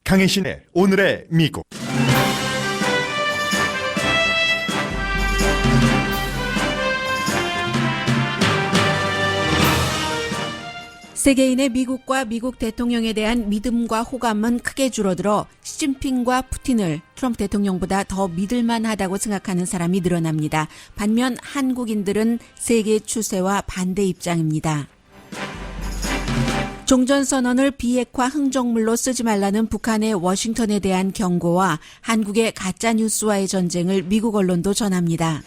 강혜신의 오늘의 미국. 세계인의 미국과 미국 대통령에 대한 믿음과 호감은 크게 줄어들어 시진핑과 푸틴을 트럼프 대통령보다 더 믿을만하다고 생각하는 사람이 늘어납니다. 반면 한국인들은 세계 추세와 반대 입장입니다. 종전선언을 비핵화 흥정물로 쓰지 말라는 북한의 워싱턴에 대한 경고와 한국의 가짜뉴스와의 전쟁을 미국 언론도 전합니다.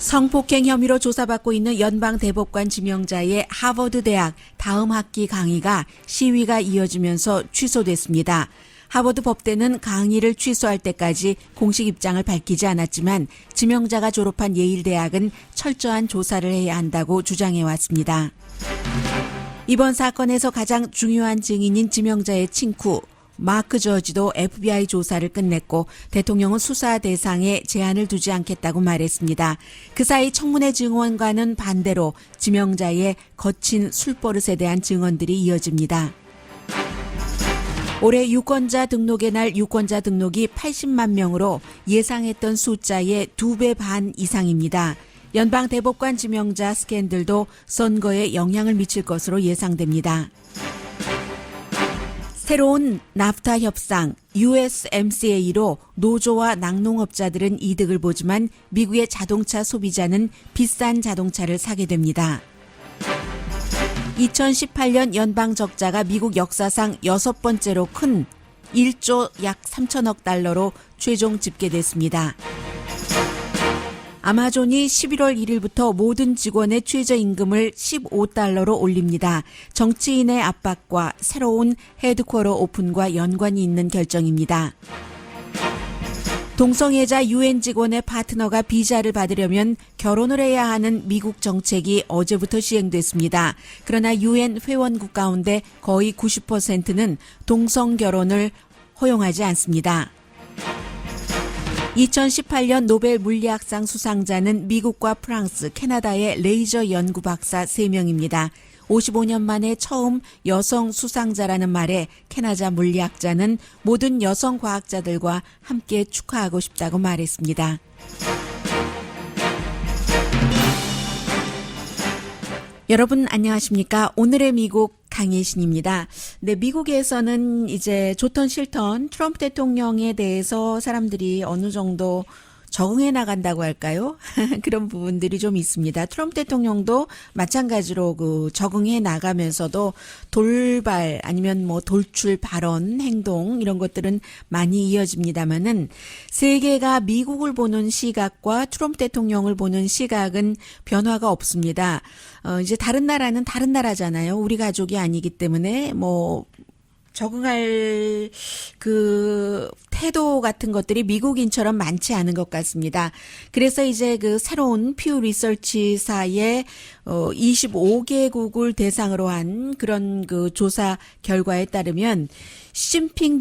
성폭행 혐의로 조사받고 있는 연방대법관 지명자의 하버드 대학 다음 학기 강의가 시위가 이어지면서 취소됐습니다. 하버드 법대는 강의를 취소할 때까지 공식 입장을 밝히지 않았지만 지명자가 졸업한 예일대학은 철저한 조사를 해야 한다고 주장해왔습니다. 이번 사건에서 가장 중요한 증인인 지명자의 친구 마크 저지도 FBI 조사를 끝냈고 대통령은 수사 대상에 제한을 두지 않겠다고 말했습니다. 그 사이 청문회 증언과는 반대로 지명자의 거친 술버릇에 대한 증언들이 이어집니다. 올해 유권자 등록의 날 유권자 등록이 80만 명으로 예상했던 숫자의 2배 반 이상입니다. 연방 대법관 지명자 스캔들도 선거에 영향을 미칠 것으로 예상됩니다. 새로운 나프타 협상 USMCA로 노조와 낙농업자들은 이득을 보지만 미국의 자동차 소비자는 비싼 자동차를 사게 됩니다. 2018년 연방 적자가 미국 역사상 6번째로 큰 1조 약 3천억 달러로 최종 집계됐습니다. 아마존이 11월 1일부터 모든 직원의 최저임금을 15달러로 올립니다. 정치인의 압박과 새로운 헤드쿼터 오픈과 연관이 있는 결정입니다. 동성애자 UN 직원의 파트너가 비자를 받으려면 결혼을 해야 하는 미국 정책이 어제부터 시행됐습니다. 그러나 UN 회원국 가운데 거의 90%는 동성 결혼을 허용하지 않습니다. 2018년 노벨 물리학상 수상자는 미국과 프랑스, 캐나다의 레이저 연구 박사 3명입니다. 55년 만에 처음 여성 수상자라는 말에 캐나다 물리학자는 모든 여성 과학자들과 함께 축하하고 싶다고 말했습니다. 여러분 안녕하십니까? 오늘의 미국 강혜신입니다. 네, 미국에서는 이제 좋던 싫던 트럼프 대통령에 대해서 사람들이 어느 정도 적응해 나간다고 할까요? 그런 부분들이 좀 있습니다. 트럼프 대통령도 마찬가지로 적응해 나가면서도 돌발 아니면 돌출 발언, 행동 이런 것들은 많이 이어집니다만은 세계가 미국을 보는 시각과 트럼프 대통령을 보는 시각은 변화가 없습니다. 이제 다른 나라는 다른 나라잖아요. 우리 가족이 아니기 때문에 적응할 태도 같은 것들이 미국인처럼 많지 않은 것 같습니다. 그래서 이제 새로운 퓨 리서치사의 25개국을 대상으로 한 그런 조사 결과에 따르면 시진핑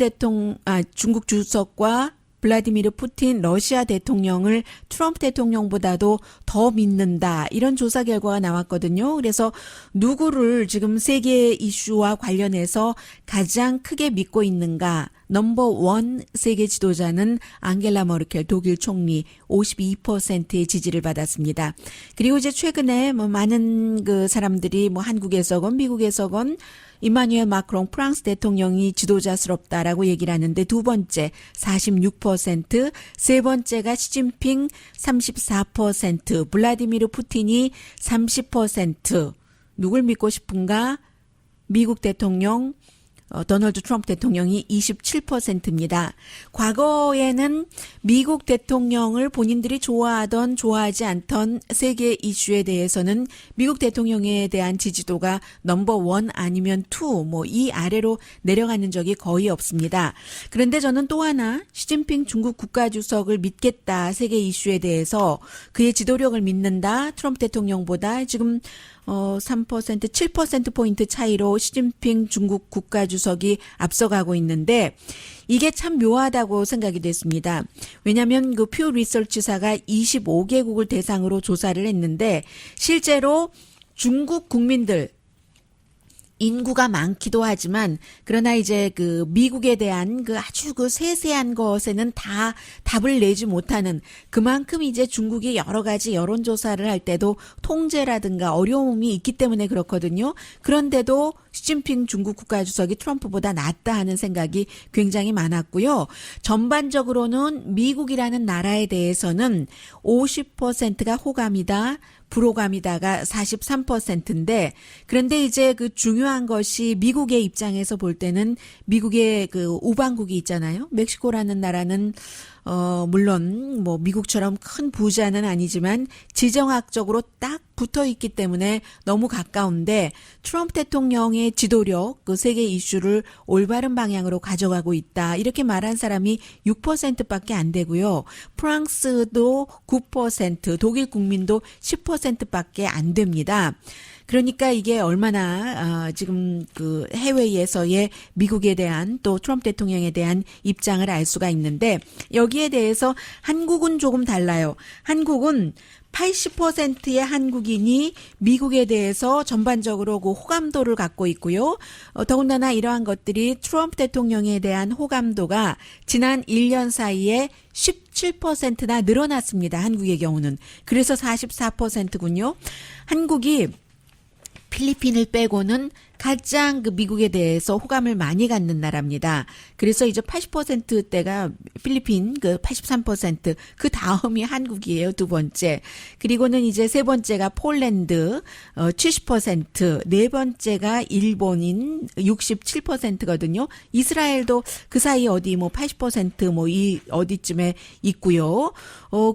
중국 주석과 블라디미르 푸틴 러시아 대통령을 트럼프 대통령보다도 더 믿는다. 이런 조사 결과가 나왔거든요. 그래서 누구를 지금 세계 이슈와 관련해서 가장 크게 믿고 있는가? 넘버 원 세계 지도자는 앙겔라 머르켈 독일 총리 52%의 지지를 받았습니다. 그리고 이제 최근에 많은 사람들이 한국에서건 미국에서건 이마누엘 마크롱 프랑스 대통령이 지도자스럽다라고 얘기를 하는데 두 번째 46%, 세 번째가 시진핑 34%, 블라디미르 푸틴이 30%. 누굴 믿고 싶은가? 미국 대통령 도널드 트럼프 대통령이 27%입니다. 과거에는 미국 대통령을 본인들이 좋아하던 좋아하지 않던 세계 이슈에 대해서는 미국 대통령에 대한 지지도가 넘버 원 아니면 투 이 아래로 내려가는 적이 거의 없습니다. 그런데 저는 또 하나 시진핑 중국 국가주석을 믿겠다. 세계 이슈에 대해서 그의 지도력을 믿는다. 트럼프 대통령보다 지금 3%, 7%포인트 차이로 시진핑 중국 국가주석이 앞서가고 있는데 이게 참 묘하다고 생각이 됐습니다. 왜냐하면 퓨 리서치사가 25개국을 대상으로 조사를 했는데 실제로 중국 국민들 인구가 많기도 하지만 그러나 이제 그 미국에 대한 그 아주 그 세세한 것에는 다 답을 내지 못하는 그만큼 이제 중국이 여러 가지 여론조사를 할 때도 통제라든가 어려움이 있기 때문에 그렇거든요. 그런데도 시진핑 중국 국가주석이 트럼프보다 낫다 하는 생각이 굉장히 많았고요. 전반적으로는 미국이라는 나라에 대해서는 50%가 호감이다. 불호감이다가 43%인데 그런데 이제 그 중요한 것이 미국의 입장에서 볼 때는 미국의 그 우방국이 있잖아요. 멕시코라는 나라는 물론 뭐 미국처럼 큰 부자는 아니지만 지정학적으로 딱 붙어 있기 때문에 너무 가까운데 트럼프 대통령의 지도력, 그 세계 이슈를 올바른 방향으로 가져가고 있다. 이렇게 말한 사람이 6%밖에 안 되고요. 프랑스도 9%, 독일 국민도 10%밖에 안 됩니다. 그러니까 이게 얼마나 지금 그 해외에서의 미국에 대한 또 트럼프 대통령에 대한 입장을 알 수가 있는데 여기에 대해서 한국은 조금 달라요. 한국은 80%의 한국인이 미국에 대해서 전반적으로 그 호감도를 갖고 있고요. 더군다나 이러한 것들이 트럼프 대통령에 대한 호감도가 지난 1년 사이에 17%나 늘어났습니다. 한국의 경우는. 그래서 44%군요. 한국이 필리핀을 빼고는 가장 그 미국에 대해서 호감을 많이 갖는 나라입니다. 그래서 이제 80%대가 필리핀, 그 83%, 그 다음이 한국이에요. 두 번째. 그리고는 이제 세 번째가 폴란드, 70%, 네 번째가 일본인 67%거든요. 이스라엘도 그 사이 어디 뭐 80% 뭐 이 어디쯤에 있고요.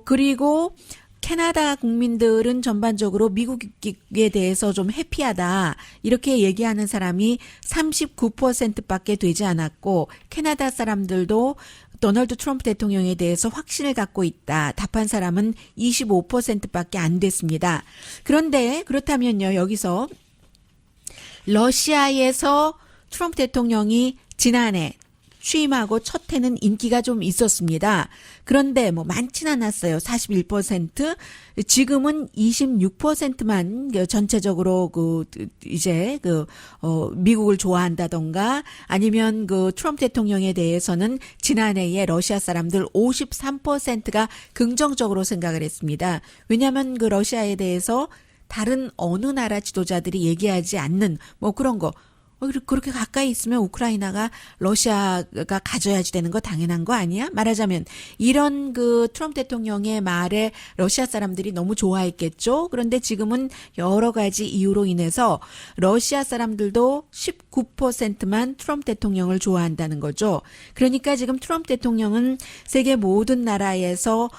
그리고 캐나다 국민들은 전반적으로 미국에 대해서 좀 해피하다 이렇게 얘기하는 사람이 39%밖에 되지 않았고 캐나다 사람들도 도널드 트럼프 대통령에 대해서 확신을 갖고 있다. 답한 사람은 25%밖에 안 됐습니다. 그런데 그렇다면요. 여기서 러시아에서 트럼프 대통령이 지난해 취임하고 첫 해는 인기가 좀 있었습니다. 그런데 뭐 많진 않았어요. 41%. 지금은 26%만 전체적으로 이제 미국을 좋아한다던가 아니면 그 트럼프 대통령에 대해서는 지난해에 러시아 사람들 53%가 긍정적으로 생각을 했습니다. 왜냐하면 그 러시아에 대해서 다른 어느 나라 지도자들이 얘기하지 않는 뭐 그런 거. 그렇게 가까이 있으면 우크라이나가 러시아가 가져야지 되는 거 당연한 거 아니야? 말하자면 이런 그 트럼프 대통령의 말에 러시아 사람들이 너무 좋아했겠죠. 그런데 지금은 여러 가지 이유로 인해서 러시아 사람들도 19%만 트럼프 대통령을 좋아한다는 거죠. 그러니까 지금 트럼프 대통령은 세계 모든 나라에서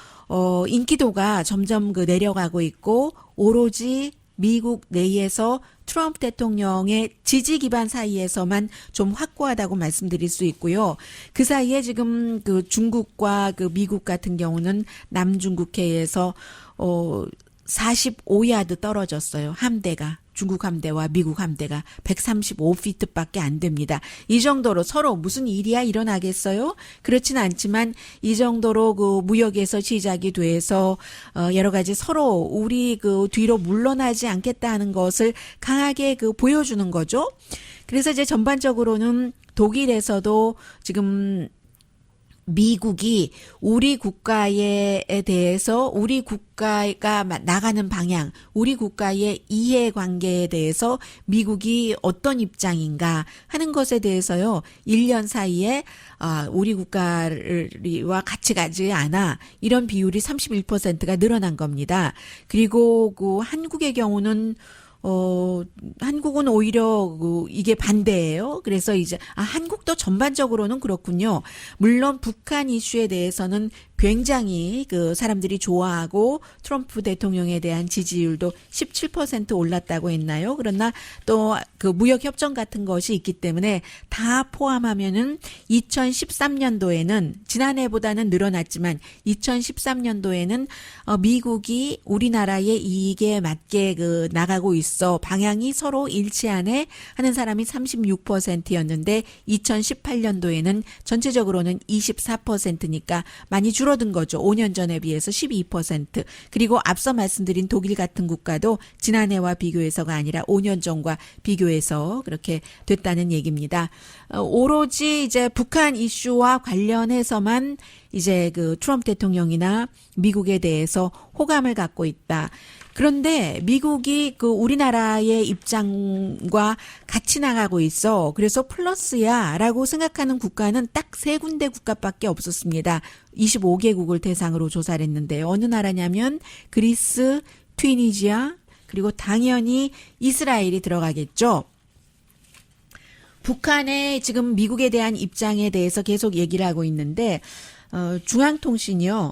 인기도가 점점 내려가고 있고 오로지 미국 내에서 트럼프 대통령의 지지 기반 사이에서만 좀 확고하다고 말씀드릴 수 있고요. 그 사이에 지금 그 중국과 그 미국 같은 경우는 남중국해에서 45야드 떨어졌어요. 함대가. 중국 함대와 미국 함대가 135피트밖에 안 됩니다. 이 정도로 서로 무슨 일이야 일어나겠어요? 그렇진 않지만 이 정도로 그 무역에서 시작이 돼서 여러 가지 서로 우리 그 뒤로 물러나지 않겠다는 것을 강하게 보여주는 거죠. 그래서 이제 전반적으로는 독일에서도 지금 미국이 우리 국가에 대해서 우리 국가가 나가는 방향, 우리 국가의 이해관계에 대해서 미국이 어떤 입장인가 하는 것에 대해서요. 1년 사이에 우리 국가와 같이 가지 않아 이런 비율이 31%가 늘어난 겁니다. 그리고 그 한국의 경우는 한국은 오히려 이게 반대예요. 그래서 이제 한국도 전반적으로는 그렇군요. 물론 북한 이슈에 대해서는 굉장히 사람들이 좋아하고 트럼프 대통령에 대한 지지율도 17% 올랐다고 했나요? 그러나 또 무역 협정 같은 것이 있기 때문에 다 포함하면은 2013년도에는 지난해보다는 늘어났지만 2013년도에는 미국이 우리나라의 이익에 맞게 나가고 있어 방향이 서로 일치하네 하는 사람이 36%였는데 2018년도에는 전체적으로는 24%니까 많이 줄어 줄어든 거죠. 5년 전에 비해서 12%. 그리고 앞서 말씀드린 독일 같은 국가도 지난해와 비교해서가 아니라 5년 전과 비교해서 그렇게 됐다는 얘기입니다. 오로지 이제 북한 이슈와 관련해서만 이제 그 트럼프 대통령이나 미국에 대해서 호감을 갖고 있다. 그런데 미국이 그 우리나라의 입장과 같이 나가고 있어. 그래서 플러스야라고 생각하는 국가는 딱 3군데 국가밖에 없었습니다. 25개국을 대상으로 조사를 했는데요. 어느 나라냐면 그리스, 튀니지아, 그리고 당연히 이스라엘이 들어가겠죠. 북한의 지금 미국에 대한 입장에 대해서 계속 얘기를 하고 있는데 중앙통신이요.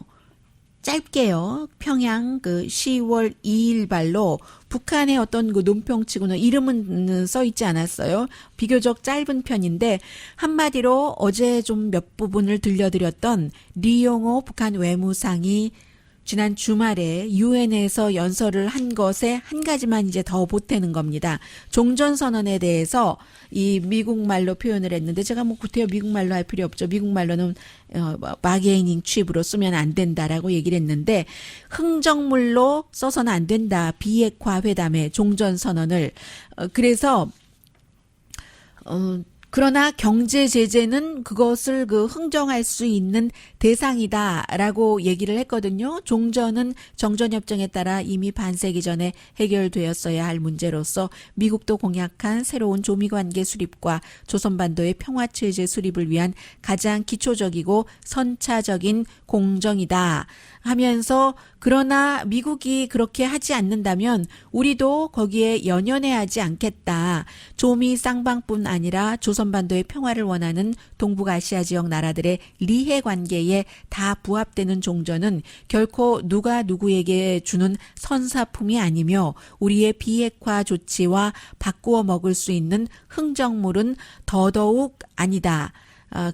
짧게요. 평양 그 10월 2일 발로 북한의 어떤 그 논평치고는 이름은 써 있지 않았어요. 비교적 짧은 편인데 한마디로 어제 좀 몇 부분을 들려드렸던 리용호 북한 외무상이 지난 주말에 유엔에서 연설을 한 것에 한 가지만 이제 더 보태는 겁니다. 종전선언에 대해서 이 미국말로 표현을 했는데 제가 뭐 구태여 미국말로 할 필요 없죠. 미국말로는 바게이닝 칩으로 쓰면 안 된다라고 얘기를 했는데 흥정물로 써서는 안 된다. 비핵화 회담의 종전선언을 그래서 그러나 경제 제재는 그것을 그 흥정할 수 있는 대상이다라고 얘기를 했거든요. 종전은 정전협정에 따라 이미 반세기 전에 해결되었어야 할 문제로서 미국도 공약한 새로운 조미관계 수립과 조선반도의 평화체제 수립을 위한 가장 기초적이고 선차적인 공정이다 하면서 그러나 미국이 그렇게 하지 않는다면 우리도 거기에 연연해하지 않겠다. 조미 쌍방뿐 아니라 조선반도의 평화를 원하는 동북아시아 지역 나라들의 리해 관계에 다 부합되는 종전은 결코 누가 누구에게 주는 선사품이 아니며 우리의 비핵화 조치와 바꾸어 먹을 수 있는 흥정물은 더더욱 아니다.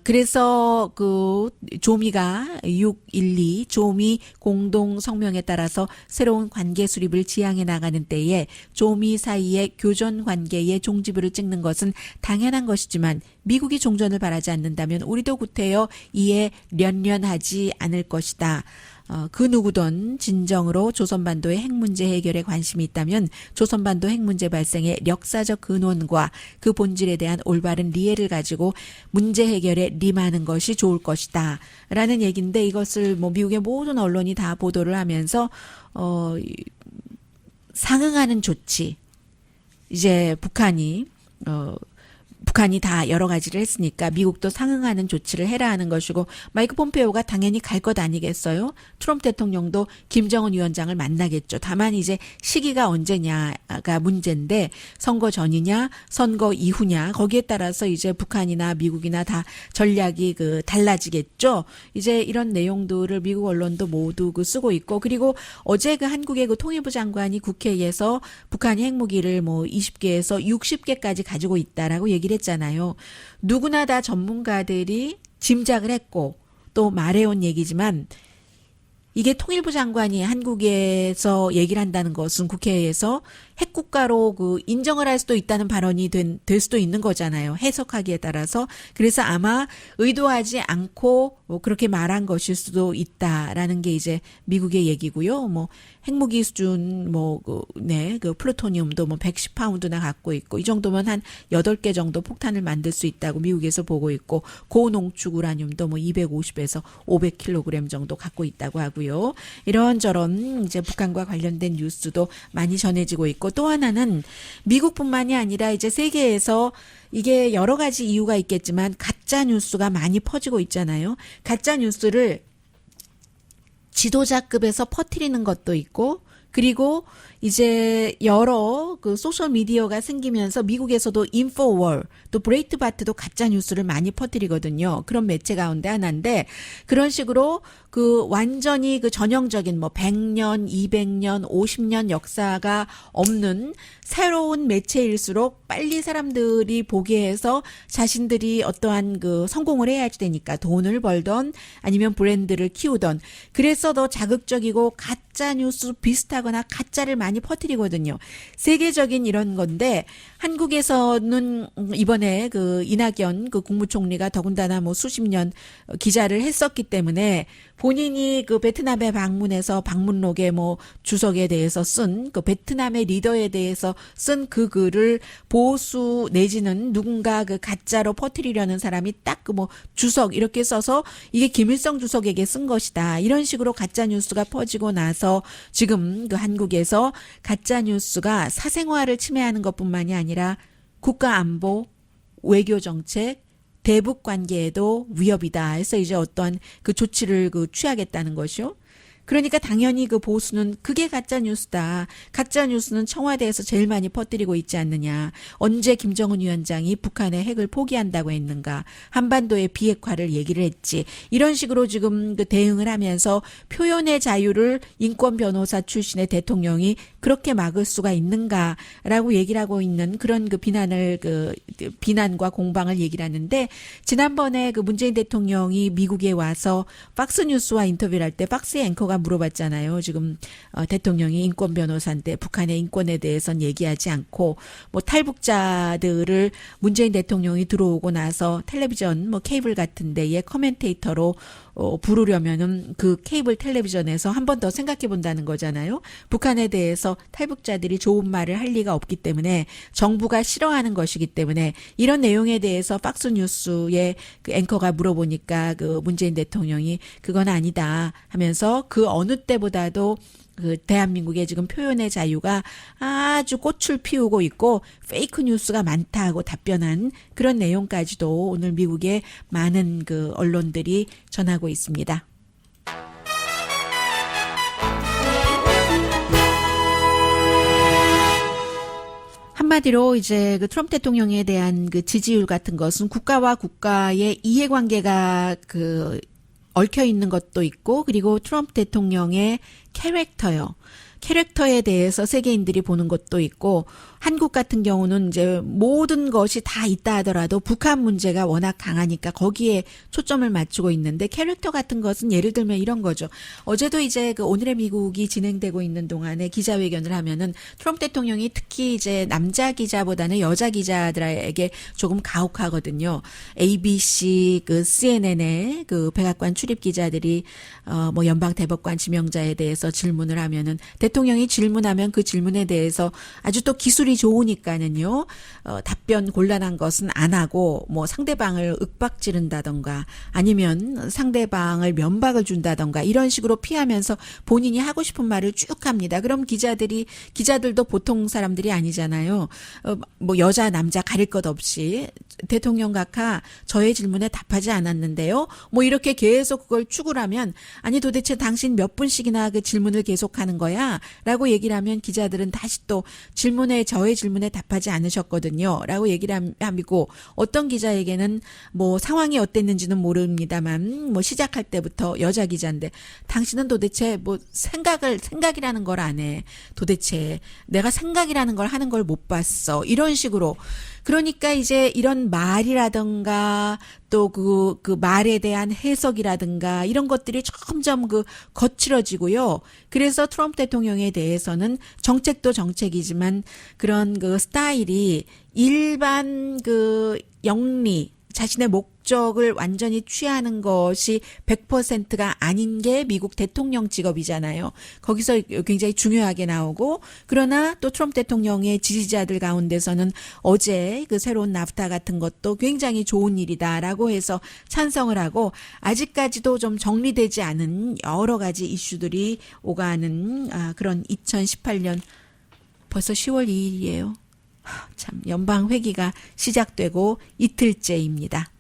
그래서 그 조미가 612 조미 공동 성명에 따라서 새로운 관계 수립을 지향해 나가는 때에 조미 사이의 교전 관계의 종지부를 찍는 것은 당연한 것이지만 미국이 종전을 바라지 않는다면 우리도 구태여 이에 연연하지 않을 것이다. 그 누구든 진정으로 조선반도의 핵 문제 해결에 관심이 있다면 조선반도 핵 문제 발생의 역사적 근원과 그 본질에 대한 올바른 이해를 가지고 문제 해결에 임하는 것이 좋을 것이다. 라는 얘기인데 이것을 뭐 미국의 모든 언론이 다 보도를 하면서 상응하는 조치 이제 북한이 다 여러 가지를 했으니까 미국도 상응하는 조치를 해라 하는 것이고 마이크 폼페오가 당연히 갈 것 아니겠어요? 트럼프 대통령도 김정은 위원장을 만나겠죠. 다만 이제 시기가 언제냐가 문제인데 선거 전이냐 선거 이후냐 거기에 따라서 이제 북한이나 미국이나 다 전략이 그 달라지겠죠. 이제 이런 내용들을 미국 언론도 모두 그 쓰고 있고 그리고 어제 그 한국의 그 통일부 장관이 국회에서 북한이 핵무기를 뭐 20개에서 60개까지 가지고 있다라고 얘기를 했잖아요. 누구나 다 전문가들이 짐작을 했고 또 말해온 얘기지만 이게 통일부 장관이 한국에서 얘기를 한다는 것은 국회에서 핵국가로 그 인정을 할 수도 있다는 발언이 될 수도 있는 거잖아요. 해석하기에 따라서. 그래서 아마 의도하지 않고 뭐 그렇게 말한 것일 수도 있다라는 게 이제 미국의 얘기고요. 뭐 핵무기 수준 그 플루토늄도 뭐 110파운드나 갖고 있고 이 정도면 한 8개 정도 폭탄을 만들 수 있다고 미국에서 보고 있고 고농축 우라늄도 뭐 250에서 500kg 정도 갖고 있다고 하고요. 이런저런 이제 북한과 관련된 뉴스도 많이 전해지고 있고 또 하나는 미국뿐만이 아니라 이제 세계에서 이게 여러 가지 이유가 있겠지만 가짜 뉴스가 많이 퍼지고 있잖아요. 가짜 뉴스를 지도자급에서 퍼뜨리는 것도 있고 그리고 이제 여러 그 소셜 미디어가 생기면서 미국에서도 인포월 또 브레이트바트도 가짜 뉴스를 많이 퍼뜨리거든요. 그런 매체 가운데 하나인데 그런 식으로 그 완전히 그 전형적인 뭐 100년, 200년, 50년 역사가 없는 새로운 매체일수록 빨리 사람들이 보게 해서 자신들이 어떠한 그 성공을 해야지 되니까 돈을 벌던 아니면 브랜드를 키우던 그래서 더 자극적이고 가짜 뉴스 비슷하거나 가짜를 많이 퍼뜨리거든요. 세계적인 이런 건데 한국에서는 이번에 그 이낙연 그 국무총리가 더군다나 뭐 수십 년 기자를 했었기 때문에 본인이 그 베트남에 방문해서 방문록에 뭐 주석에 대해서 쓴 그 베트남의 리더에 대해서 쓴 그 글을 보수 내지는 누군가 그 가짜로 퍼뜨리려는 사람이 딱 그 뭐 주석 이렇게 써서 이게 김일성 주석에게 쓴 것이다. 이런 식으로 가짜 뉴스가 퍼지고 나서 지금 그 한국에서 가짜 뉴스가 사생활을 침해하는 것뿐만이 아니라 국가 안보, 외교 정책, 대북 관계에도 위협이다 해서 이제 어떤 그 조치를 그 취하겠다는 것이요. 그러니까 당연히 그 보수는 그게 가짜 뉴스다. 가짜 뉴스는 청와대에서 제일 많이 퍼뜨리고 있지 않느냐. 언제 김정은 위원장이 북한의 핵을 포기한다고 했는가. 한반도의 비핵화를 얘기를 했지. 이런 식으로 지금 그 대응을 하면서 표현의 자유를 인권 변호사 출신의 대통령이 그렇게 막을 수가 있는가라고 얘기를 하고 있는 그런 그 비난과 공방을 얘기를 하는데, 지난번에 그 문재인 대통령이 미국에 와서 팍스뉴스와 인터뷰를 할 때 팍스의 앵커가 물어봤잖아요. 지금 대통령이 인권 변호사인데 북한의 인권에 대해서는 얘기하지 않고 뭐 탈북자들을 문재인 대통령이 들어오고 나서 텔레비전 뭐 케이블 같은 데에 커멘테이터로 부르려면은 그 케이블 텔레비전에서 한 번 더 생각해 본다는 거잖아요. 북한에 대해서 탈북자들이 좋은 말을 할 리가 없기 때문에 정부가 싫어하는 것이기 때문에 이런 내용에 대해서 팍스뉴스의 그 앵커가 물어보니까 그 문재인 대통령이 그건 아니다 하면서 그 어느 때보다도 그 대한민국의 지금 표현의 자유가 아주 꽃을 피우고 있고 페이크 뉴스가 많다고 답변한 그런 내용까지도 오늘 미국의 많은 그 언론들이 전하고 있습니다. 한마디로 이제 그 트럼프 대통령에 대한 그 지지율 같은 것은 국가와 국가의 이해관계가 그 얽혀 있는 것도 있고, 그리고 트럼프 대통령의 캐릭터에 대해서 세계인들이 보는 것도 있고, 한국 같은 경우는 이제 모든 것이 다 있다 하더라도 북한 문제가 워낙 강하니까 거기에 초점을 맞추고 있는데, 캐릭터 같은 것은 예를 들면 이런 거죠. 어제도 이제 그 오늘의 미국이 진행되고 있는 동안에 기자회견을 하면은 트럼프 대통령이 특히 이제 남자 기자보다는 여자 기자들에게 조금 가혹하거든요. ABC, 그 CNN의 그 백악관 출입 기자들이 뭐 연방 대법관 지명자에 대해서 질문을 하면은 대통령이 질문하면 그 질문에 대해서 아주 또 기술이 좋으니까는요, 답변 곤란한 것은 안 하고 뭐 상대방을 윽박지른다던가 아니면 상대방을 면박을 준다던가 이런 식으로 피하면서 본인이 하고 싶은 말을 쭉 합니다. 그럼 기자들도 보통 사람들이 아니잖아요. 뭐 여자 남자 가릴 것 없이 대통령 각하 저의 질문에 답하지 않았는데요. 뭐 이렇게 계속 그걸 추구를 하면, 아니 도대체 당신 몇 분씩이나 그 질문을 계속하는 거야? 라고 얘기를 하면 기자들은 다시 또 저의 질문에 답하지 않으셨거든요. 라고 얘기를 하고, 어떤 기자에게는 뭐 상황이 어땠는지는 모릅니다만 뭐 시작할 때부터 여자 기자인데 당신은 도대체 뭐 생각이라는 걸 안 해. 도대체 내가 생각이라는 걸 하는 걸 못 봤어. 이런 식으로. 그러니까 이제 이런 말이라든가 또 그 말에 대한 해석이라든가 이런 것들이 점점 그 거칠어지고요. 그래서 트럼프 대통령에 대해서는 정책도 정책이지만 그런 그 스타일이 일반 그 영리, 자신의 목적을 완전히 취하는 것이 100%가 아닌 게 미국 대통령 직업이잖아요. 거기서 굉장히 중요하게 나오고, 그러나 또 트럼프 대통령의 지지자들 가운데서는 어제 그 새로운 나프타 같은 것도 굉장히 좋은 일이다라고 해서 찬성을 하고, 아직까지도 좀 정리되지 않은 여러 가지 이슈들이 오가는 그런 2018년 벌써 10월 2일이에요. 참, 연방 회기가 시작되고 이틀째입니다.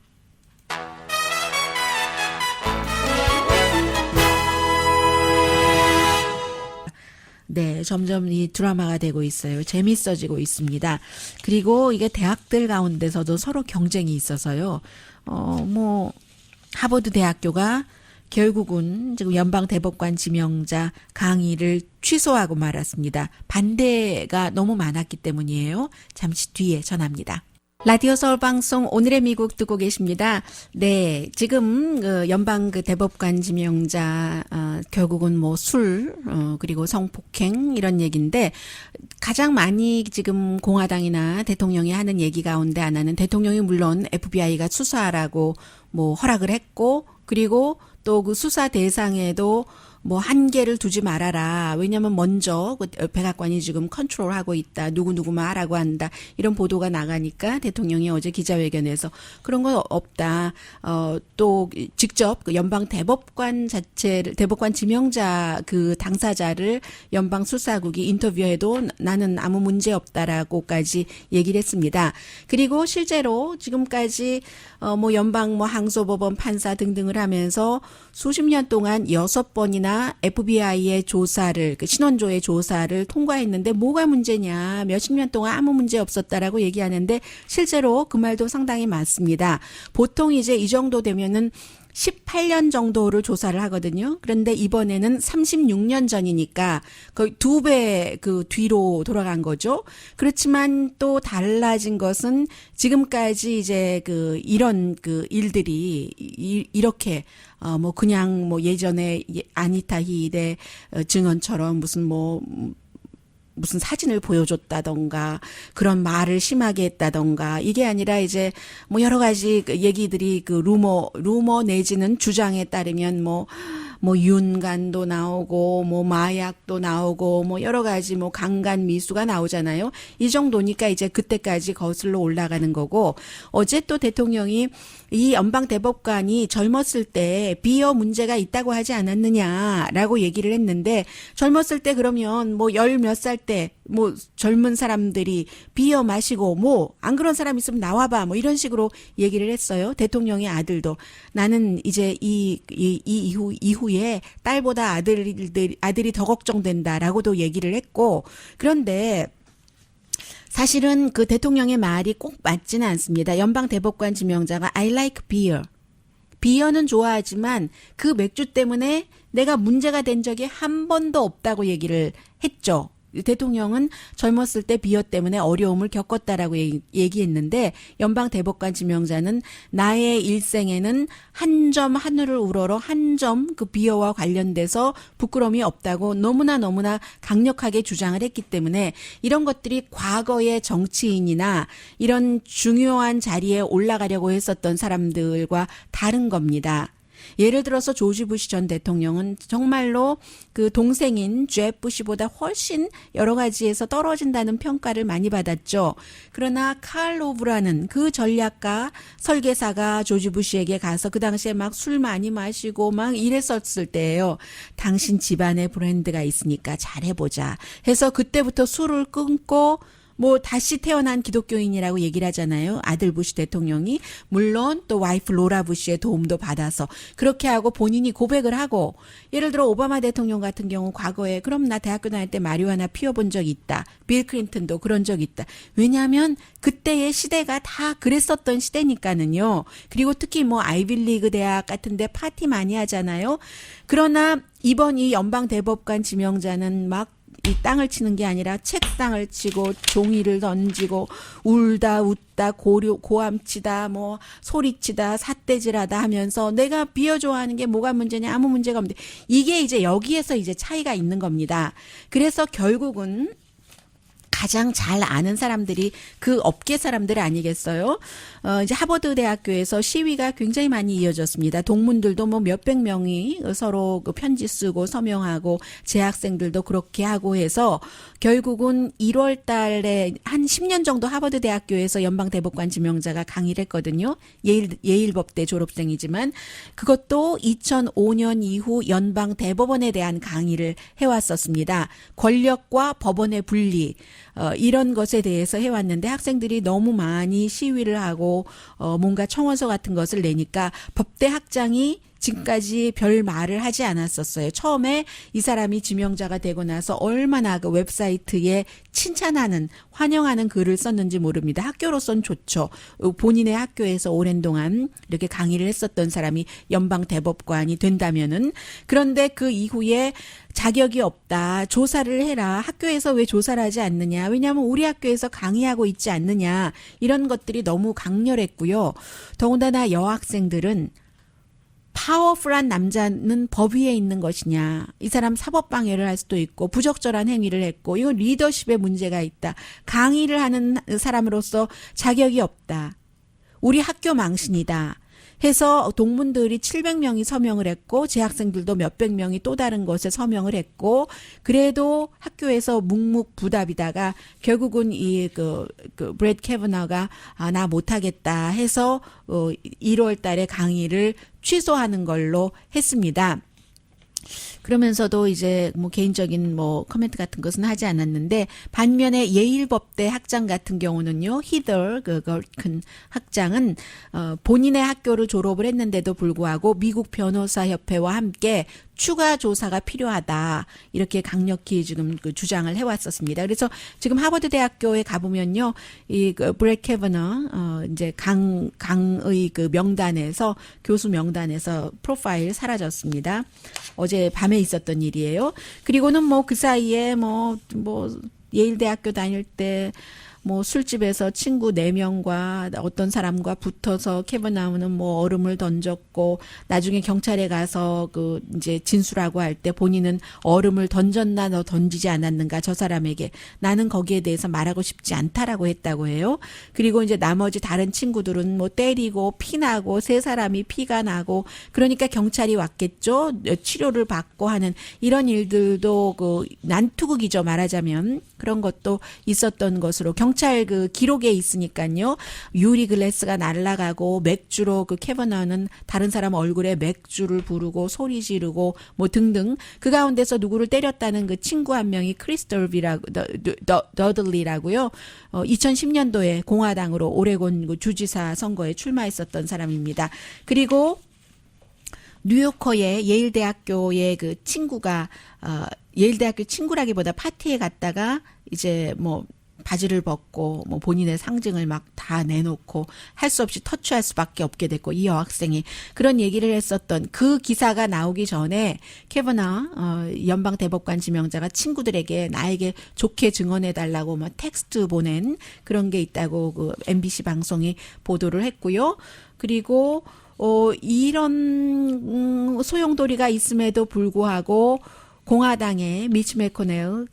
네, 점점 이 드라마가 되고 있어요. 재밌어지고 있습니다. 그리고 이게 대학들 가운데서도 서로 경쟁이 있어서요. 뭐 하버드 대학교가 결국은 지금 연방 대법관 지명자 강의를 취소하고 말았습니다. 반대가 너무 많았기 때문이에요. 잠시 뒤에 전합니다. 라디오 서울 방송 오늘의 미국 듣고 계십니다. 네, 지금 그 연방 그 대법관 지명자 결국은 뭐 술 그리고 성폭행 이런 얘기인데 가장 많이 지금 공화당이나 대통령이 하는 얘기 가운데 하나는 대통령이 물론 FBI가 수사하라고 뭐 허락을 했고 그리고 또 그 수사 대상에도 뭐 한계를 두지 말아라. 왜냐하면 먼저 그 백악관이 지금 컨트롤하고 있다. 누구누구만 하라고 한다. 이런 보도가 나가니까 대통령이 어제 기자회견에서 그런 거 없다. 또 직접 그 연방 대법관 자체를 대법관 지명자 그 당사자를 연방 수사국이 인터뷰에도 나는 아무 문제 없다라고까지 얘기를 했습니다. 그리고 실제로 지금까지 뭐 연방 뭐 항소법원 판사 등등을 하면서 수십 년 동안 6번이나 FBI의 조사를 그 신원조의 조사를 통과했는데 뭐가 문제냐 몇십 년 동안 아무 문제 없었다라고 얘기하는데 실제로 그 말도 상당히 맞습니다. 보통 이제 이 정도 되면은 18년 정도를 조사를 하거든요. 그런데 이번에는 36년 전이니까 거의 2배 그 뒤로 돌아간 거죠. 그렇지만 또 달라진 것은 지금까지 이제 그 이런 그 일들이 이렇게 뭐 그냥 뭐 예전에 아니타 히데 증언처럼 무슨 사진을 보여줬다던가 그런 말을 심하게 했다던가 이게 아니라 이제 뭐 여러 가지 얘기들이 그 루머 내지는 주장에 따르면 뭐 윤간도 나오고 뭐 마약도 나오고 뭐 여러 가지 뭐 강간 미수가 나오잖아요. 이 정도니까 이제 그때까지 거슬러 올라가는 거고 어제 또 대통령이 이 연방 대법관이 젊었을 때 비어 문제가 있다고 하지 않았느냐라고 얘기를 했는데 젊었을 때 그러면 뭐 열 몇 살 때 뭐 젊은 사람들이 비어 마시고 뭐 안 그런 사람 있으면 나와봐 뭐 이런 식으로 얘기를 했어요. 대통령의 아들도 나는 이제 이 이후에 딸보다 아들이 더 걱정된다라고도 얘기를 했고 그런데 사실은 그 대통령의 말이 꼭 맞지는 않습니다. 연방 대법관 지명자가 I like beer. 비어는 좋아하지만 그 맥주 때문에 내가 문제가 된 적이 한 번도 없다고 얘기를 했죠. 대통령은 젊었을 때 비어 때문에 어려움을 겪었다라고 얘기했는데 연방 대법관 지명자는 나의 일생에는 한 점 하늘을 우러러 한 점 그 비어와 관련돼서 부끄러움이 없다고 너무나 강력하게 주장을 했기 때문에 이런 것들이 과거의 정치인이나 이런 중요한 자리에 올라가려고 했었던 사람들과 다른 겁니다. 예를 들어서 조지 부시 전 대통령은 정말로 그 동생인 제프 부시보다 훨씬 여러 가지에서 떨어진다는 평가를 많이 받았죠. 그러나 칼 로브라는 그 전략가 설계사가 조지 부시에게 가서 그 당시에 막 술 많이 마시고 막 이랬었을 때예요. 당신 집안에 브랜드가 있으니까 잘해보자 해서 그때부터 술을 끊고 뭐 다시 태어난 기독교인이라고 얘기를 하잖아요. 아들 부시 대통령이 물론 또 와이프 로라 부시의 도움도 받아서 그렇게 하고 본인이 고백을 하고 예를 들어 오바마 대통령 같은 경우 과거에 그럼 나 대학교 다닐 때 마리화나 피워본 적 있다. 빌 클린턴도 그런 적 있다. 왜냐하면 그때의 시대가 다 그랬었던 시대니까는요. 그리고 특히 뭐 아이빌리그 대학 같은데 파티 많이 하잖아요. 그러나 이번 이 연방 대법관 지명자는 막 이 땅을 치는 게 아니라 책상을 치고 종이를 던지고 울다 웃다 고함치다 뭐 소리치다 삿대질하다 하면서 내가 비어 좋아하는 게 뭐가 문제냐 아무 문제가 없는데 이게 이제 여기에서 이제 차이가 있는 겁니다. 그래서 결국은 가장 잘 아는 사람들이 그 업계 사람들 아니겠어요? 이제 하버드 대학교에서 시위가 굉장히 많이 이어졌습니다. 동문들도 뭐 몇백 명이 서로 그 편지 쓰고 서명하고 재학생들도 그렇게 하고 해서 결국은 1월 달에 한 10년 정도 하버드 대학교에서 연방 대법관 지명자가 강의를 했거든요. 예일 법대 졸업생이지만 그것도 2005년 이후 연방 대법원에 대한 강의를 해왔었습니다. 권력과 법원의 분리 이런 것에 대해서 해왔는데 학생들이 너무 많이 시위를 하고 뭔가 청원서 같은 것을 내니까 법대 학장이 지금까지 별 말을 하지 않았었어요. 처음에 이 사람이 지명자가 되고 나서 얼마나 그 웹사이트에 칭찬하는, 환영하는 글을 썼는지 모릅니다. 학교로선 좋죠. 본인의 학교에서 오랜 동안 이렇게 강의를 했었던 사람이 연방 대법관이 된다면은. 그런데 그 이후에 자격이 없다. 조사를 해라. 학교에서 왜 조사를 하지 않느냐. 왜냐하면 우리 학교에서 강의하고 있지 않느냐. 이런 것들이 너무 강렬했고요. 더군다나 여학생들은 파워풀한 남자는 법 위에 있는 것이냐. 이 사람 사법방해를 할 수도 있고 부적절한 행위를 했고 이건 리더십에 문제가 있다. 강의를 하는 사람으로서 자격이 없다. 우리 학교 망신이다. 해서 동문들이 700명이 서명을 했고 재학생들도 몇백 명이 또 다른 곳에 서명을 했고 그래도 학교에서 묵묵부답이다가 결국은 브렛 캐버너가 나 못하겠다 해서 1월 달에 강의를 취소하는 걸로 했습니다. 그러면서도 이제 뭐 개인적인 뭐 커멘트 같은 것은 하지 않았는데 반면에 예일법대 학장 같은 경우는요. 히더 큰 학장은 본인의 학교를 졸업을 했는데도 불구하고 미국 변호사협회와 함께 추가 조사가 필요하다. 이렇게 강력히 지금 그 주장을 해왔었습니다. 그래서 지금 하버드 대학교에 가보면요. 브렛 캐버너, 이제 강의 그 명단에서, 교수 명단에서 프로파일 사라졌습니다. 어제 밤에 있었던 일이에요. 그리고는 뭐 그 사이에 예일 대학교 다닐 때 뭐 술집에서 친구 4명과 어떤 사람과 붙어서 캐버나우는 뭐 얼음을 던졌고 나중에 경찰에 가서 그 이제 진술하고 할 때 본인은 얼음을 던졌나 너 던지지 않았는가 저 사람에게 나는 거기에 대해서 말하고 싶지 않다라고 했다고 해요. 그리고 이제 나머지 다른 친구들은 뭐 때리고 피나고 3사람이 피가 나고 그러니까 경찰이 왔겠죠. 치료를 받고 하는 이런 일들도 그 난투극이죠. 말하자면 그런 것도 있었던 것으로 경찰 그 기록에 있으니까요. 유리 글래스가 날아가고 맥주로 그 캐버너는 다른 사람 얼굴에 맥주를 부르고 소리 지르고 뭐 등등 그 가운데서 누구를 때렸다는 그 친구 한 명이 크리스털비라고 더들리라고요. 2010년도에 공화당으로 오레곤 그 주지사 선거에 출마했었던 사람입니다. 그리고 뉴요커의 예일대학교의 그 친구가 예일대학교 친구라기보다 파티에 갔다가 이제 뭐 바지를 벗고 뭐 본인의 상징을 막 다 내놓고 할 수 없이 터치할 수밖에 없게 됐고 이 여학생이 그런 얘기를 했었던 그 기사가 나오기 전에 캐버너 연방 대법관 지명자가 친구들에게 나에게 좋게 증언해 달라고 뭐 텍스트 보낸 그런 게 있다고 그 MBC 방송이 보도를 했고요. 그리고 이런 소용돌이가 있음에도 불구하고 공화당의 미치 매코넬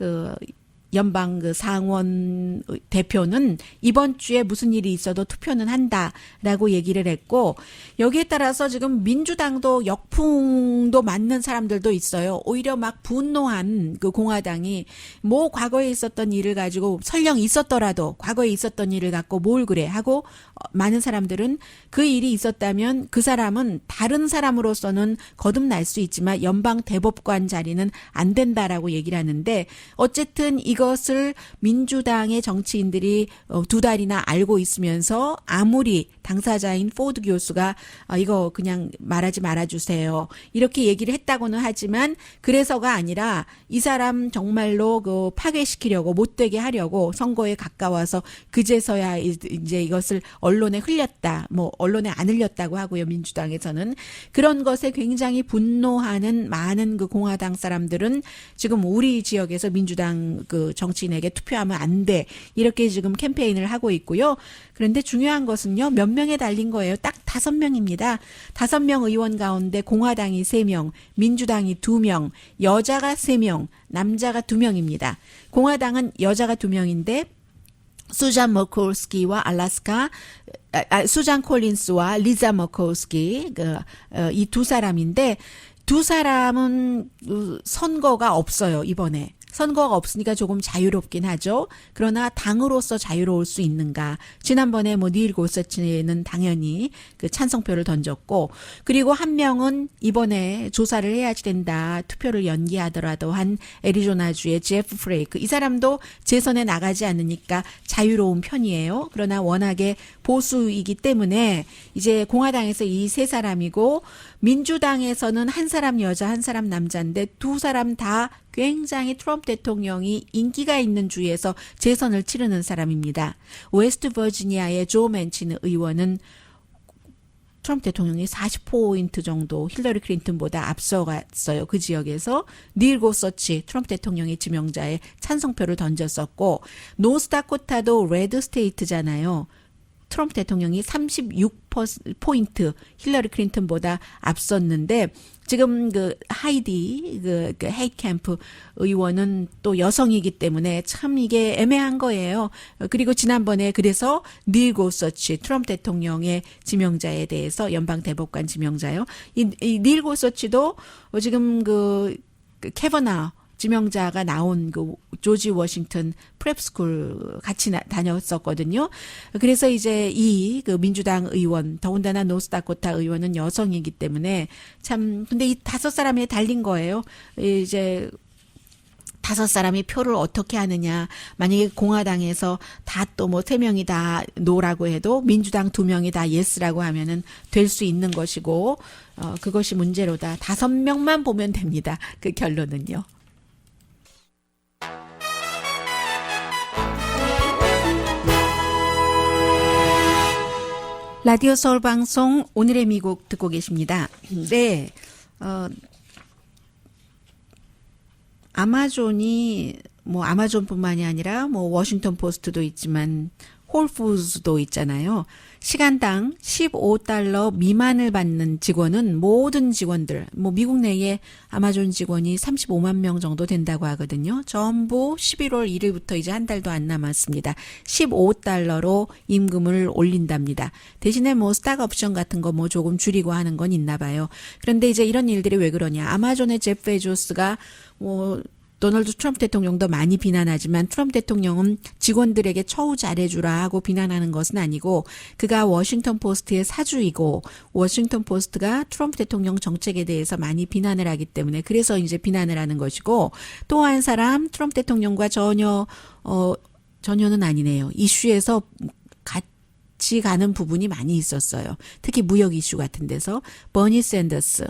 연방 상원 대표는 이번 주에 무슨 일이 있어도 투표는 한다라고 얘기를 했고 여기에 따라서 지금 민주당도 역풍도 맞는 사람들도 있어요. 오히려 막 분노한 그 공화당이 뭐 과거에 있었던 일을 가지고 설령 있었더라도 과거에 있었던 일을 갖고 뭘 그래 하고 많은 사람들은 그 일이 있었다면 그 사람은 다른 사람으로서는 거듭날 수 있지만 연방 대법관 자리는 안 된다라고 얘기를 하는데 어쨌든 이것을 민주당의 정치인들이 2달이나 알고 있으면서 아무리 당사자인 포드 교수가 이거 그냥 말하지 말아주세요. 이렇게 얘기를 했다고는 하지만 그래서가 아니라 이 사람 정말로 그 파괴시키려고 못되게 하려고 선거에 가까워서 그제서야 이제 이것을 언론에 흘렸다. 뭐 언론에 안 흘렸다고 하고요. 민주당에서는 그런 것에 굉장히 분노하는 많은 그 공화당 사람들은 지금 우리 지역에서 민주당 그 정치인에게 투표하면 안 돼. 이렇게 지금 캠페인을 하고 있고요. 그런데 중요한 것은요. 몇 명에 달린 거예요. 딱 5명입니다. 5명 의원 가운데 공화당이 3명, 민주당이 2명, 여자가 3명, 남자가 2명입니다. 공화당은 여자가 2명인데 수잔 머코스키와 수잔 콜린스와 리자 머코스키 이 2사람인데 2사람은 선거가 없어요. 이번에 선거가 없으니까 조금 자유롭긴 하죠. 그러나 당으로서 자유로울 수 있는가? 지난번에 뭐 닐 고서치는 당연히 그 찬성표를 던졌고, 그리고 한 명은 이번에 조사를 해야지 된다. 투표를 연기하더라도 한 애리조나주의 제프 프레이크. 이 사람도 재선에 나가지 않으니까 자유로운 편이에요. 그러나 워낙에 보수이기 때문에 이제 공화당에서 이 세 사람이고, 민주당에서는 한 사람 여자, 한 사람 남자인데 두 사람 다 굉장히 트럼프 대통령이 인기가 있는 주에서 재선을 치르는 사람입니다. 웨스트 버지니아의 조 맨친 의원은 트럼프 대통령이 40포인트 정도 힐러리 클린턴보다 앞서갔어요. 그 지역에서. 닐 고서치 트럼프 대통령의 지명자에 찬성표를 던졌었고, 노스다코타도 레드 스테이트잖아요. 트럼프 대통령이 36포인트 힐러리 클린턴보다 앞섰는데, 지금 그 하이디 그 헤이캠프 의원은 또 여성이기 때문에 참 이게 애매한 거예요. 그리고 지난번에 그래서 닐 고서치 트럼프 대통령의 지명자에 대해서 연방 대법관 지명자요. 이 닐 고서치도 지금 그 캐버나 지명자가 나온 그 조지 워싱턴 프랩스쿨 같이 다녔었거든요. 그래서 이제 이 그 민주당 의원, 더군다나 노스다코타 의원은 여성이기 때문에 참, 근데 이 다섯 사람이 달린 거예요. 이제 다섯 사람이 표를 어떻게 하느냐. 만약에 공화당에서 다 또 뭐 세 명이 다 노라고 해도 민주당 두 명이 다 예스라고 하면은 될 수 있는 것이고, 그것이 문제로다. 5명만 보면 됩니다. 그 결론은요. 라디오 서울 방송 오늘의 미국 듣고 계십니다. 네, 아마존이 뭐 아마존뿐만이 아니라 뭐 워싱턴 포스트도 있지만 홀푸드도 있잖아요. 시간당 $15 미만을 받는 직원은 모든 직원들, 뭐 미국 내에 아마존 직원이 35만 명 정도 된다고 하거든요. 전부 11월 1일부터 이제 한 달도 안 남았습니다. $15로 임금을 올린답니다. 대신에 뭐 스탁 옵션 같은 거 뭐 조금 줄이고 하는 건 있나 봐요. 그런데 이제 이런 일들이 왜 그러냐. 아마존의 제프 베조스가 뭐 도널드 트럼프 대통령도 많이 비난하지만 트럼프 대통령은 직원들에게 처우 잘해주라 하고 비난하는 것은 아니고, 그가 워싱턴 포스트의 사주이고 워싱턴 포스트가 트럼프 대통령 정책에 대해서 많이 비난을 하기 때문에 그래서 이제 비난을 하는 것이고, 또 한 사람 트럼프 대통령과 전혀는 아니네요. 이슈에서 같이 가는 부분이 많이 있었어요. 특히 무역 이슈 같은 데서 버니 샌더스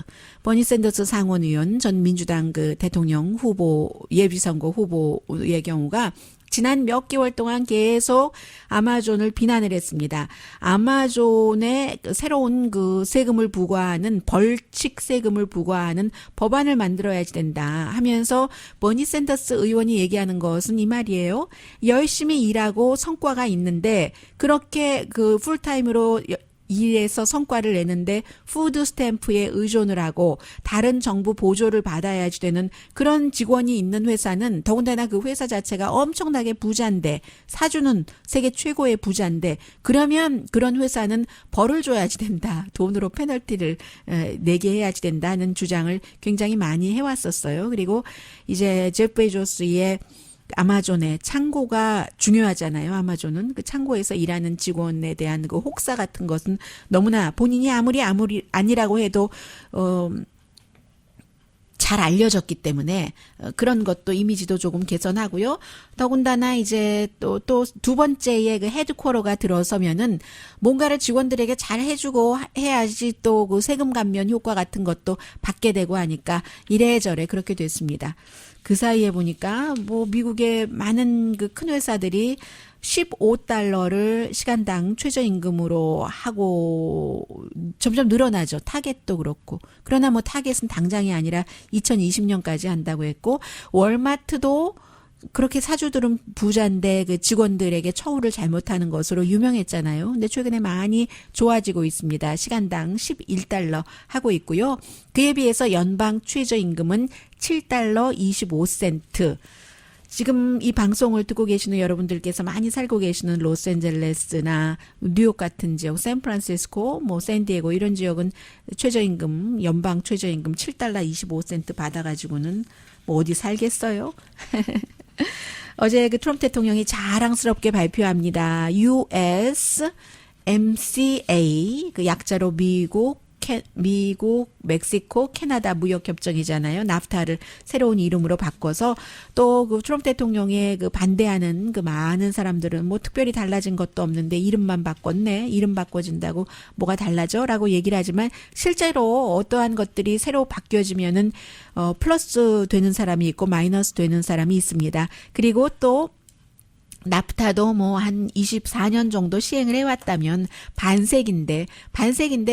상원 의원, 전 민주당 그 대통령 후보, 예비선거 후보의 경우가 지난 몇 개월 동안 계속 아마존을 비난을 했습니다. 아마존에 새로운 그 세금을 부과하는, 벌칙 세금을 부과하는 법안을 만들어야지 된다 하면서 버니 샌더스 의원이 얘기하는 것은 이 말이에요. 열심히 일하고 성과가 있는데 그렇게 그 풀타임으로 일에서 성과를 내는데 푸드 스탬프에 의존을 하고 다른 정부 보조를 받아야지 되는 그런 직원이 있는 회사는, 더군다나 그 회사 자체가 엄청나게 부자인데, 사주는 세계 최고의 부자인데, 그러면 그런 회사는 벌을 줘야지 된다. 돈으로 페널티를 내게 해야지 된다는 주장을 굉장히 많이 해왔었어요. 그리고 이제 제프 베조스의 아마존의 창고가 중요하잖아요. 아마존은 그 창고에서 일하는 직원에 대한 그 혹사 같은 것은 너무나 본인이 아무리 아니라고 해도 잘 알려졌기 때문에 그런 것도 이미지도 조금 개선하고요. 더군다나 이제 또 두 번째의 그 헤드쿼터가 들어서면은 뭔가를 직원들에게 잘 해주고 해야지 또 그 세금 감면 효과 같은 것도 받게 되고 하니까 이래저래 그렇게 됐습니다. 그 사이에 보니까 뭐 미국의 많은 그 큰 회사들이 $15를 시간당 최저임금으로 하고 점점 늘어나죠. 타겟도 그렇고. 그러나 뭐 타겟은 당장이 아니라 2020년까지 한다고 했고, 월마트도 그렇게 사주들은 부자인데 그 직원들에게 처우를 잘못하는 것으로 유명했잖아요. 근데 최근에 많이 좋아지고 있습니다. 시간당 $11 하고 있고요. 그에 비해서 연방 최저임금은 $7.25. 지금 이 방송을 듣고 계시는 여러분들께서 많이 살고 계시는 로스앤젤레스나 뉴욕 같은 지역, 샌프란시스코, 뭐 샌디에고 이런 지역은 최저임금, 연방 최저임금 7달러 25센트 받아가지고는 뭐 어디 살겠어요? 어제 그 트럼프 대통령이 자랑스럽게 발표합니다. US MCA, 그 약자로 미국, 멕시코, 캐나다 무역협정이잖아요. 나프타를 새로운 이름으로 바꿔서 또 그 트럼프 대통령의 그 반대하는 그 많은 사람들은 뭐 특별히 달라진 것도 없는데 이름만 바꿨네. 이름 바꿔준다고 뭐가 달라져? 라고 얘기를 하지만 실제로 어떠한 것들이 새로 바뀌어지면은 플러스 되는 사람이 있고 마이너스 되는 사람이 있습니다. 그리고 또 나프타도 뭐 한 24년 정도 시행을 해왔다면 반세기인데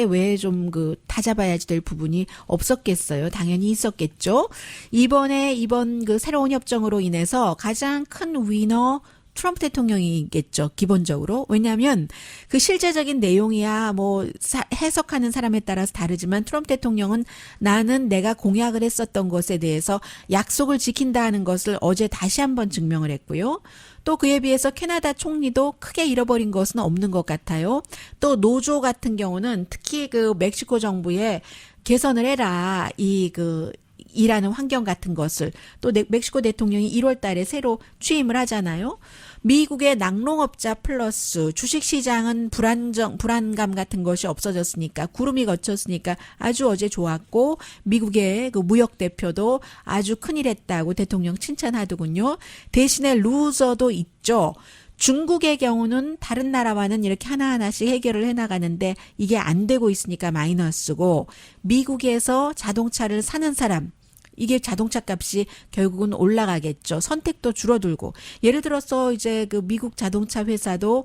왜 좀 그 다잡아야지 될 부분이 없었겠어요? 당연히 있었겠죠. 이번 그 새로운 협정으로 인해서 가장 큰 위너 트럼프 대통령이겠죠, 기본적으로. 왜냐하면 그 실제적인 내용이야 뭐 해석하는 사람에 따라서 다르지만 트럼프 대통령은 나는 내가 공약을 했었던 것에 대해서 약속을 지킨다는 것을 어제 다시 한번 증명을 했고요. 또 그에 비해서 캐나다 총리도 크게 잃어버린 것은 없는 것 같아요. 또 노조 같은 경우는 특히 그 멕시코 정부에 개선을 해라, 일하는 환경 같은 것을. 또 멕시코 대통령이 1월 달에 새로 취임을 하잖아요. 미국의 낙농업자 플러스 주식시장은 불안감 같은 것이 없어졌으니까, 구름이 걷혔으니까 아주 어제 좋았고, 미국의 그 무역대표도 아주 큰일 했다고 대통령 칭찬하더군요. 대신에 루저도 있죠. 중국의 경우는 다른 나라와는 이렇게 하나하나씩 해결을 해나가는데 이게 안 되고 있으니까 마이너스고, 미국에서 자동차를 사는 사람, 이게 자동차 값이 결국은 올라가겠죠. 선택도 줄어들고. 예를 들어서 이제 그 미국 자동차 회사도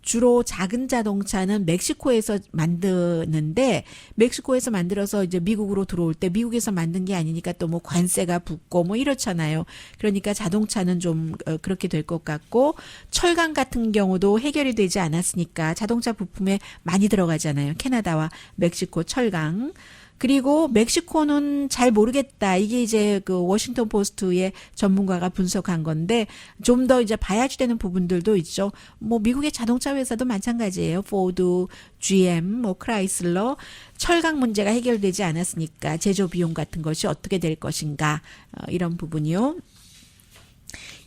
주로 작은 자동차는 멕시코에서 만드는데, 멕시코에서 만들어서 이제 미국으로 들어올 때 미국에서 만든 게 아니니까 또 뭐 관세가 붙고 뭐 이렇잖아요. 그러니까 자동차는 좀 그렇게 될 것 같고, 철강 같은 경우도 해결이 되지 않았으니까 자동차 부품에 많이 들어가잖아요. 캐나다와 멕시코 철강. 그리고 멕시코는 잘 모르겠다. 이게 이제 그 워싱턴 포스트의 전문가가 분석한 건데 좀 더 이제 봐야지 되는 부분들도 있죠. 뭐 미국의 자동차 회사도 마찬가지예요. 포드, GM, 뭐 크라이슬러, 철강 문제가 해결되지 않았으니까 제조 비용 같은 것이 어떻게 될 것인가, 이런 부분이요.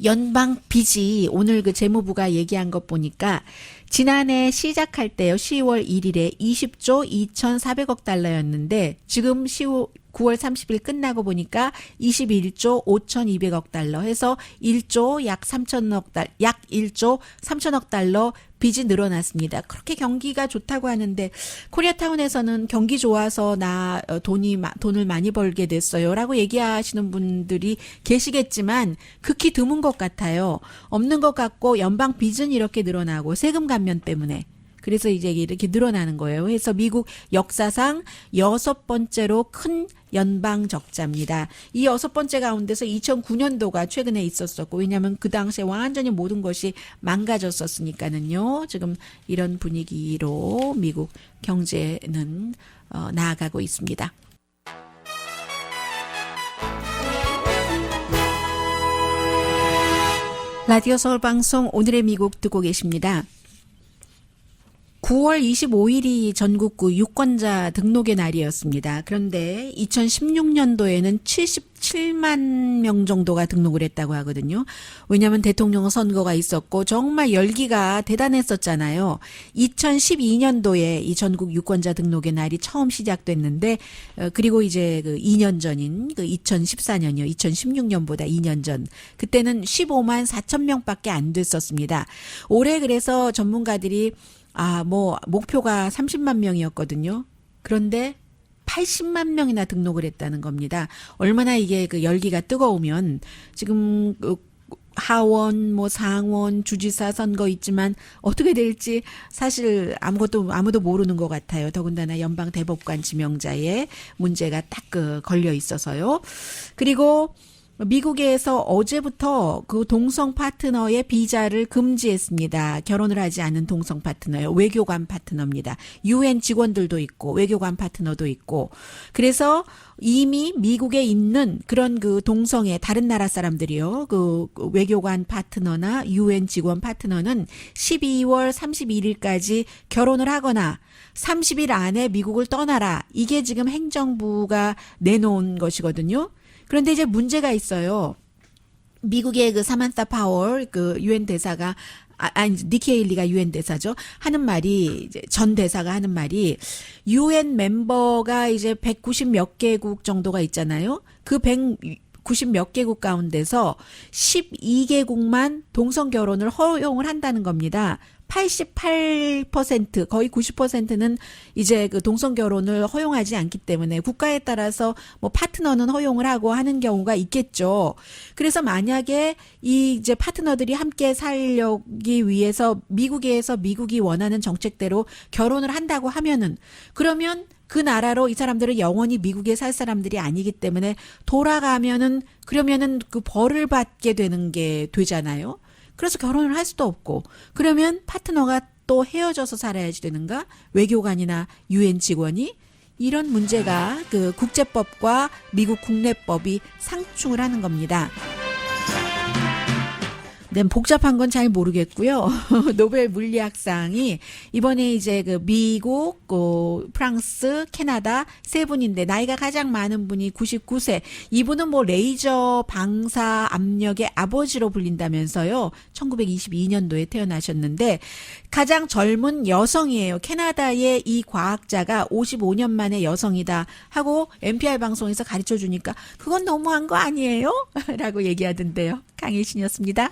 연방 빚이 오늘 그 재무부가 얘기한 것 보니까 지난해 시작할 때요, 10월 1일에 20조 2,400억 달러였는데 지금 9월 30일 끝나고 보니까 21조 5,200억 달러 해서 1조 약 1조 3천억 달러 빚이 늘어났습니다. 그렇게 경기가 좋다고 하는데 코리아타운에서는 경기 좋아서 나 돈을 많이 벌게 됐어요라고 얘기하시는 분들이 계시겠지만 극히 드문 것 같아요. 없는 것 같고 연방 빚은 이렇게 늘어나고 세금 감면 때문에. 그래서 이제 이렇게 늘어나는 거예요. 그래서 미국 역사상 6번째로 큰 연방 적자입니다. 이 6번째 가운데서 2009년도가 최근에 있었었고, 왜냐하면 그 당시에 완전히 모든 것이 망가졌었으니까는요. 지금 이런 분위기로 미국 경제는 나아가고 있습니다. 라디오 서울 방송 오늘의 미국 듣고 계십니다. 9월 25일이 전국구 유권자 등록의 날이었습니다. 그런데 2016년도에는 77만 명 정도가 등록을 했다고 하거든요. 왜냐하면 대통령 선거가 있었고 정말 열기가 대단했었잖아요. 2012년도에 이 전국 유권자 등록의 날이 처음 시작됐는데, 그리고 이제 그 2년 전인 그 2014년이요. 2016년보다 2년 전. 그때는 15만 4천 명밖에 안 됐었습니다. 올해 그래서 전문가들이 목표가 30만 명이었거든요. 그런데 80만 명이나 등록을 했다는 겁니다. 얼마나 이게 그 열기가 뜨거우면 지금 하원, 상원, 주지사 선거 있지만 어떻게 될지 사실 아무도 모르는 것 같아요. 더군다나 연방 대법관 지명자의 문제가 딱 걸려 있어서요. 그리고 미국에서 어제부터 그 동성 파트너의 비자를 금지했습니다. 결혼을 하지 않은 동성 파트너요. 외교관 파트너입니다. UN 직원들도 있고 외교관 파트너도 있고. 그래서 이미 미국에 있는 그런 그 동성애 다른 나라 사람들이요. 그 외교관 파트너나 UN 직원 파트너는 12월 31일까지 결혼을 하거나 30일 안에 미국을 떠나라. 이게 지금 행정부가 내놓은 것이거든요. 그런데 이제 문제가 있어요. 미국의 그 사만사 파월 그 유엔 대사가 아니 니키 헤일리가 유엔 대사죠. 하는 말이 이제 전 대사가 하는 말이 유엔 멤버가 이제 190 몇 개국 정도가 있잖아요. 그 190 몇 개국 가운데서 12개국만 동성 결혼을 허용을 한다는 겁니다. 88% 거의 90%는 이제 그 동성 결혼을 허용하지 않기 때문에 국가에 따라서 뭐 파트너는 허용을 하고 하는 경우가 있겠죠. 그래서 만약에 이 이제 파트너들이 함께 살려기 위해서 미국에서 미국이 원하는 정책대로 결혼을 한다고 하면은 그러면 그 나라로 이 사람들은 영원히 미국에 살 사람들이 아니기 때문에 돌아가면은 그러면은 그 벌을 받게 되는 게 되잖아요. 그래서 결혼을 할 수도 없고 그러면 파트너가 또 헤어져서 살아야지 되는가? 외교관이나 유엔 직원이 이런 문제가 그 국제법과 미국 국내법이 상충을 하는 겁니다. 네, 복잡한 건 잘 모르겠고요. 노벨 물리학상이 이번에 이제 그 미국, 프랑스, 캐나다 세 분인데 나이가 가장 많은 분이 99세. 이분은 뭐 레이저 방사 압력의 아버지로 불린다면서요. 1922년도에 태어나셨는데 가장 젊은 여성이에요. 캐나다의 이 과학자가 55년 만에 여성이다 하고 NPR 방송에서 가르쳐 주니까 그건 너무한 거 아니에요? 라고 얘기하던데요. 강혜신이었습니다.